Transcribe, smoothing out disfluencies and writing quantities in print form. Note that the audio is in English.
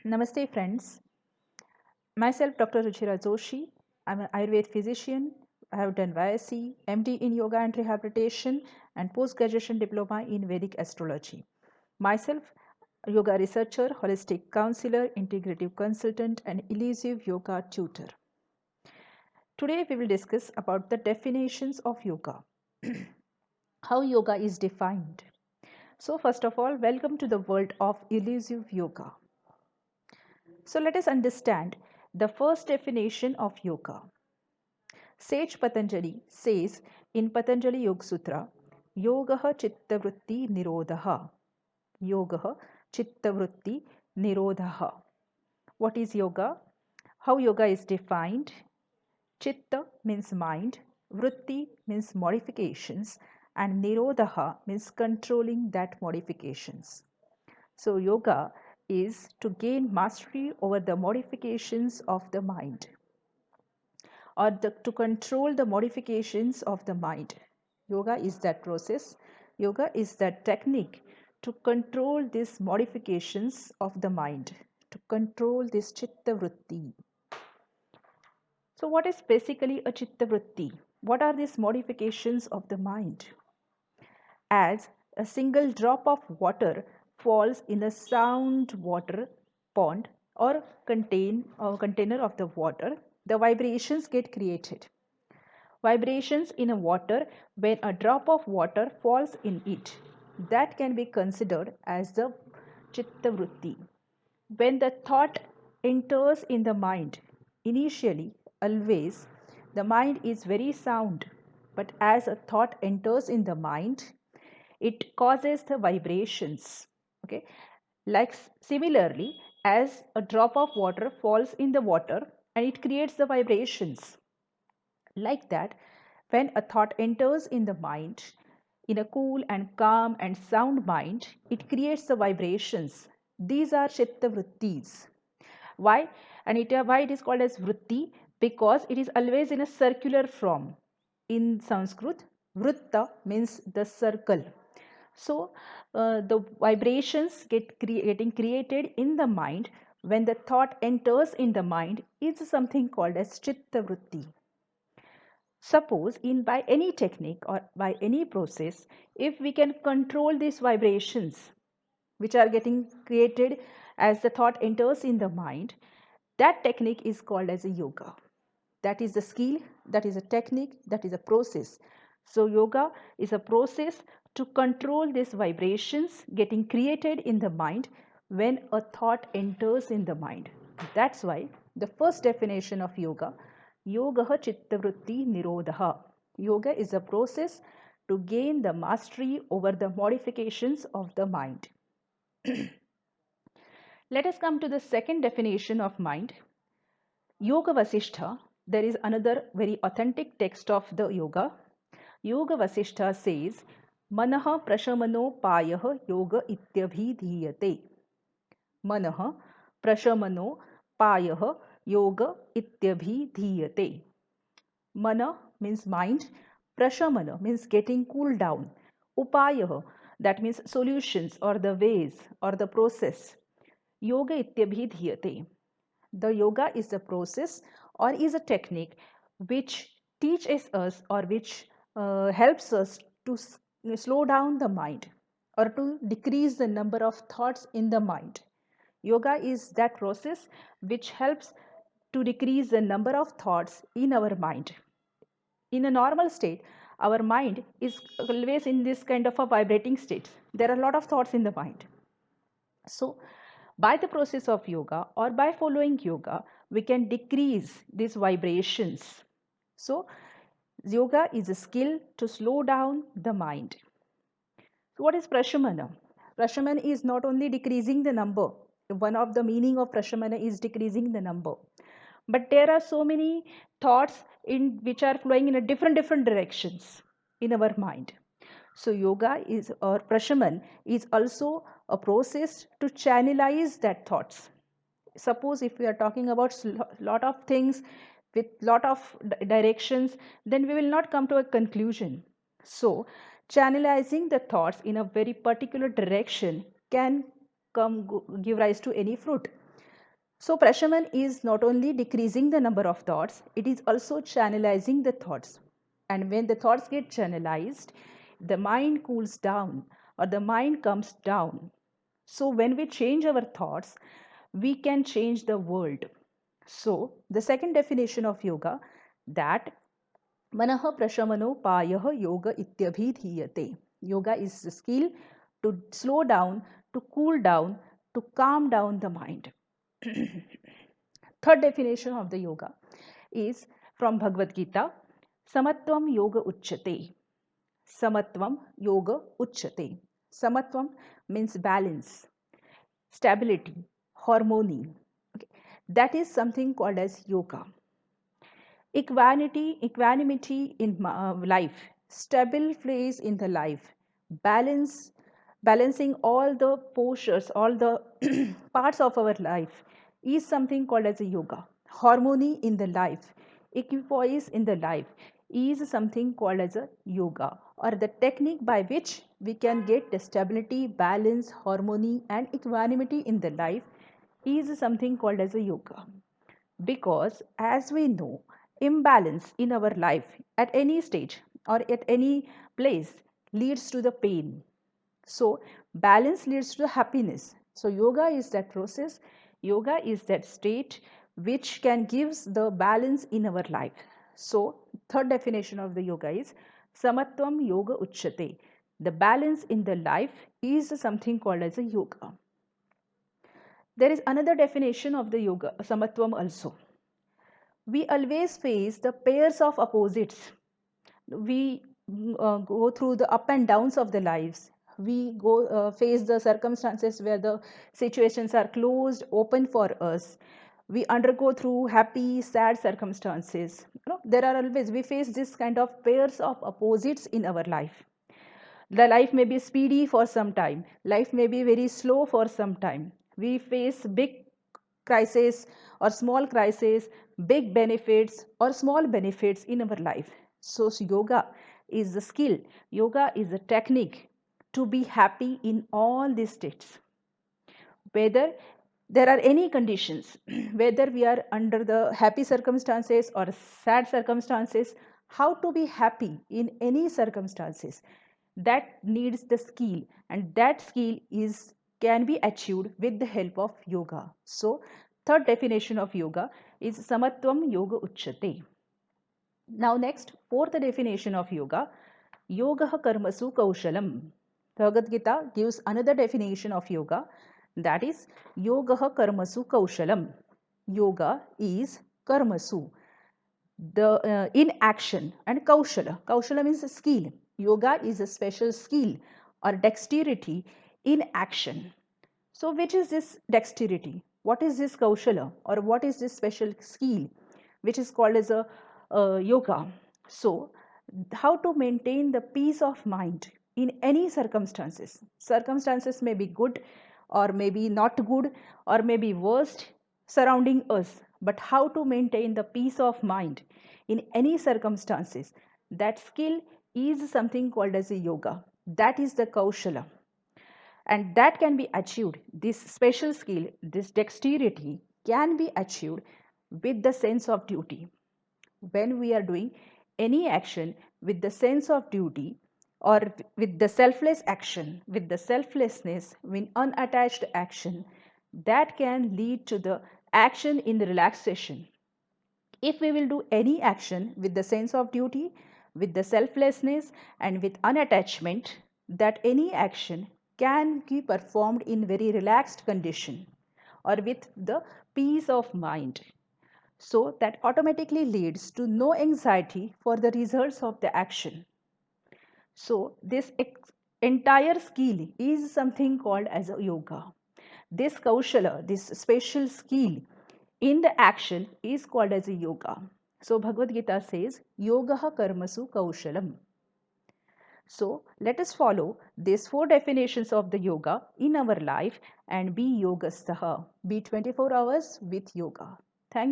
Namaste friends. Myself Dr. Ruchira Joshi. I'm an Ayurveda physician. I have done YSc, MD in Yoga and Rehabilitation and post-graduation diploma in Vedic astrology. Myself a yoga researcher, holistic counselor, integrative consultant and elusive yoga tutor. Today we will discuss about the definitions of yoga. How yoga is defined. So first of all, welcome to the world of elusive yoga. So let us understand the first definition of yoga. Sage Patanjali says in Patanjali Yoga Sutra, Yogaha Chittavritti Nirodhaha. Yogaha Chittavritti Nirodhaha. What is yoga? How yoga is defined? Chitta means mind, Vritti means modifications, and Nirodhaha means controlling that modifications. So, yoga is to gain mastery over the modifications of the mind or to control the modifications of the mind. Yoga is that process, yoga is that technique to control these modifications of the mind, to control this chitta vritti. So, what is basically a chitta vritti? What are these modifications of the mind? As a single drop of water falls in a sound water pond or container of the water, the vibrations get created. Vibrations in a water when a drop of water falls in it. That can be considered as the chitta vritti. When the thought enters in the mind, initially, always, the mind is very sound. But as a thought enters in the mind, it causes the vibrations. Okay, like similarly, as a drop of water falls in the water and it creates the vibrations. Like that, when a thought enters in the mind, in a cool and calm and sound mind, it creates the vibrations. These are chitta vrittis. Why? Why it is called as vritti? Because it is always in a circular form. In Sanskrit, vritta means the circle. So the vibrations getting created in the mind when the thought enters in the mind is something called as chitta vritti. Suppose in by any technique or by any process, if we can control these vibrations which are getting created as the thought enters in the mind, that technique is called as a yoga. That is the skill, that is a technique, that is a process. So yoga is a process to control these vibrations getting created in the mind when a thought enters in the mind. That's why the first definition of yoga, yoga chittavritti nirodha. Yoga is a process to gain the mastery over the modifications of the mind. Let us come to the second definition of mind. Yoga Vasishtha, there is another very authentic text of the yoga. Yoga Vasishtha says, Manaha prashamano payah yoga ityabhidhiyate. Manaha prashamano payah yoga ityabhidhiyate. Mana means mind, prashamana means getting cooled down. Upayah, that means solutions or the ways or the process. Yoga ityabhidhiyate. The yoga is a process or is a technique which teaches us or which helps us to slow down the mind or to decrease the number of thoughts in the mind. Yoga is that process which helps to decrease the number of thoughts in our mind. In a normal state, our mind is always in this kind of a vibrating state. There are a lot of thoughts in the mind. So, by the process of yoga or by following yoga, we can decrease these vibrations. So, yoga is a skill to slow down the mind. So, what is prashamana? Prashamana is not only decreasing the number, one of the meaning of prashamana is decreasing the number. But there are so many thoughts in which are flowing in a different directions in our mind. So yoga is or prashaman is also a process to channelize that thoughts. Suppose if we are talking about lot of things with lot of directions, then we will not come to a conclusion. So channelizing the thoughts in a very particular direction can give rise to any fruit. So Prashaman is not only decreasing the number of thoughts, it is also channelizing the thoughts. And when the thoughts get channelized, the mind cools down or the mind comes down. So when we change our thoughts, we can change the world. So the second definition of yoga, that Manah Prashamano yoga ityabhidhiyate. Yoga is the skill to slow down, to cool down, to calm down the mind. Third definition of the yoga is from Bhagavad Gita, Samatvam yoga uchyate. Samatvam yoga uchyate. Samatvam means balance, stability, harmony. Okay. That is something called as yoga. Equanimity in life, stable place in the life, balancing all the postures, all the parts of our life is something called as a yoga. Harmony in the life, equipoise in the life is something called as a yoga, or the technique by which we can get the stability, balance, harmony and equanimity in the life is something called as a yoga. Because as we know, imbalance in our life at any stage or at any place leads to the pain. So balance leads to happiness. So yoga is that process, yoga is that state which can gives the balance in our life. So third definition of the yoga is samatvam yoga uchyate. The balance in the life is something called as a yoga. There is another definition of the yoga samatvam also. We always face the pairs of opposites. We go through the up and downs of the lives. We go face the circumstances where the situations are closed open for us. We undergo through happy sad circumstances. There are always, we face this kind of pairs of opposites in our life. The life may be speedy for some time, life may be very slow for some time. We face big crisis or small crisis, big benefits or small benefits in our life. So yoga is the skill, yoga is a technique to be happy in all these states. Whether there are any conditions, whether we are under the happy circumstances or sad circumstances, how to be happy in any circumstances, that needs the skill, and that skill is can be achieved with the help of yoga. So third definition of yoga is samatvam yoga uchyate. Now next, fourth definition of yoga, yoga karmasu kaushalam. Bhagavad Gita gives another definition of yoga, that is yoga karmasu kaushalam. Yoga is karmasu, the in action, and kaushala means a skill. Yoga is a special skill or dexterity in action. So which is this dexterity, what is this kaushala, or what is this special skill which is called as a yoga? So how to maintain the peace of mind in any circumstances may be good or maybe not good or maybe worst surrounding us, but how to maintain the peace of mind in any circumstances, that skill is something called as a yoga. That is the kaushala, and that can be achieved, this special skill, this dexterity can be achieved with the sense of duty. When we are doing any action with the sense of duty, or with the selfless action, with the selflessness, with unattached action, that can lead to the action in the relaxation. If we will do any action with the sense of duty, with the selflessness and with unattachment, that any action can be performed in very relaxed condition or with the peace of mind. So that automatically leads to no anxiety for the results of the action. So this entire skill is something called as a yoga. This kaushala, this special skill in the action is called as a yoga. So Bhagavad Gita says, Yogaha karmasu kaushalam. So let us follow these four definitions of the yoga in our life and be yogastaha. Be 24 hours with yoga.